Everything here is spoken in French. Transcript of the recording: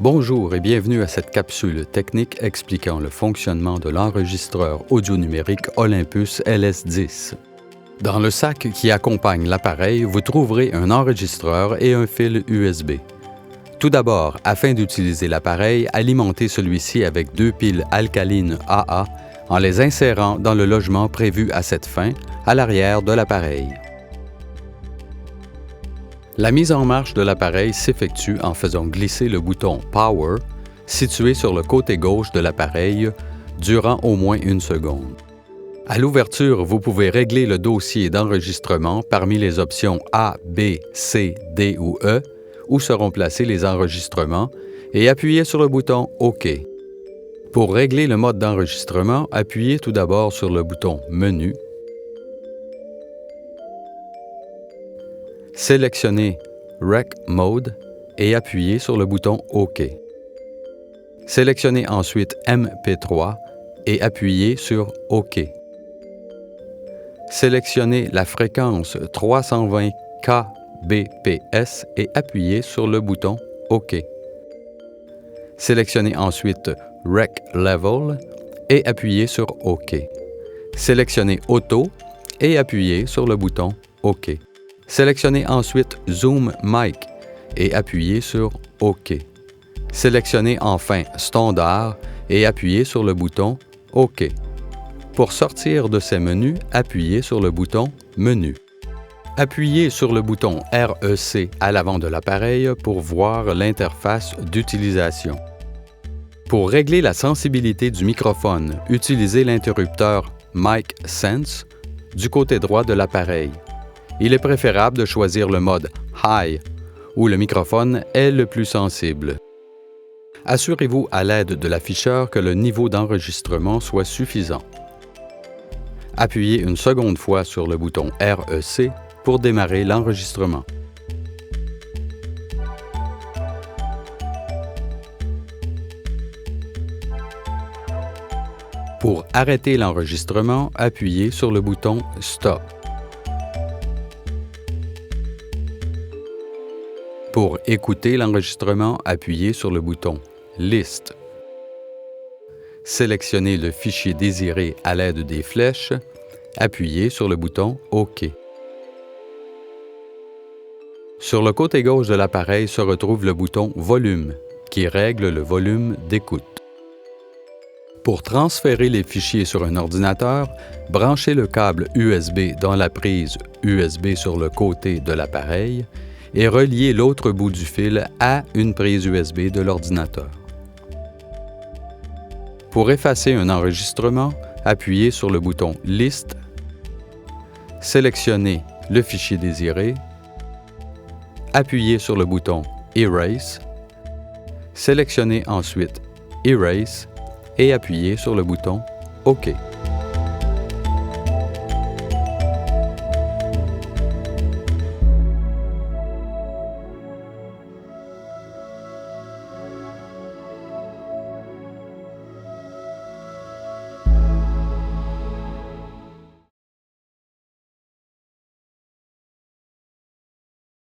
Bonjour et bienvenue à cette capsule technique expliquant le fonctionnement de l'enregistreur audio numérique Olympus LS10. Dans le sac qui accompagne l'appareil, vous trouverez un enregistreur et un fil USB. Tout d'abord, afin d'utiliser l'appareil, alimentez celui-ci avec deux piles alcalines AA en les insérant dans le logement prévu à cette fin, à l'arrière de l'appareil. La mise en marche de l'appareil s'effectue en faisant glisser le bouton Power, situé sur le côté gauche de l'appareil, durant au moins une seconde. À l'ouverture, vous pouvez régler le dossier d'enregistrement parmi les options A, B, C, D ou E, où seront placés les enregistrements, et appuyez sur le bouton OK. Pour régler le mode d'enregistrement, appuyez tout d'abord sur le bouton Menu, sélectionnez Rec Mode et appuyez sur le bouton OK. Sélectionnez ensuite MP3 et appuyez sur OK. Sélectionnez la fréquence 320 kbps et appuyez sur le bouton OK. Sélectionnez ensuite Rec Level et appuyez sur OK. Sélectionnez Auto et appuyez sur le bouton OK. Sélectionnez ensuite Zoom Mic et appuyez sur OK. Sélectionnez enfin Standard et appuyez sur le bouton OK. Pour sortir de ces menus, appuyez sur le bouton Menu. Appuyez sur le bouton REC à l'avant de l'appareil pour voir l'interface d'utilisation. Pour régler la sensibilité du microphone, utilisez l'interrupteur Mic Sense du côté droit de l'appareil. Il est préférable de choisir le mode High, où le microphone est le plus sensible. Assurez-vous à l'aide de l'afficheur que le niveau d'enregistrement soit suffisant. Appuyez une seconde fois sur le bouton REC pour démarrer l'enregistrement. Pour arrêter l'enregistrement, appuyez sur le bouton Stop. Pour écouter l'enregistrement, appuyez sur le bouton List. Sélectionnez le fichier désiré à l'aide des flèches. Appuyez sur le bouton OK. Sur le côté gauche de l'appareil se retrouve le bouton Volume, qui règle le volume d'écoute. Pour transférer les fichiers sur un ordinateur, branchez le câble USB dans la prise USB sur le côté de l'appareil et reliez l'autre bout du fil à une prise USB de l'ordinateur. Pour effacer un enregistrement, appuyez sur le bouton List, sélectionnez le fichier désiré, appuyez sur le bouton Erase, sélectionnez ensuite Erase et appuyez sur le bouton OK.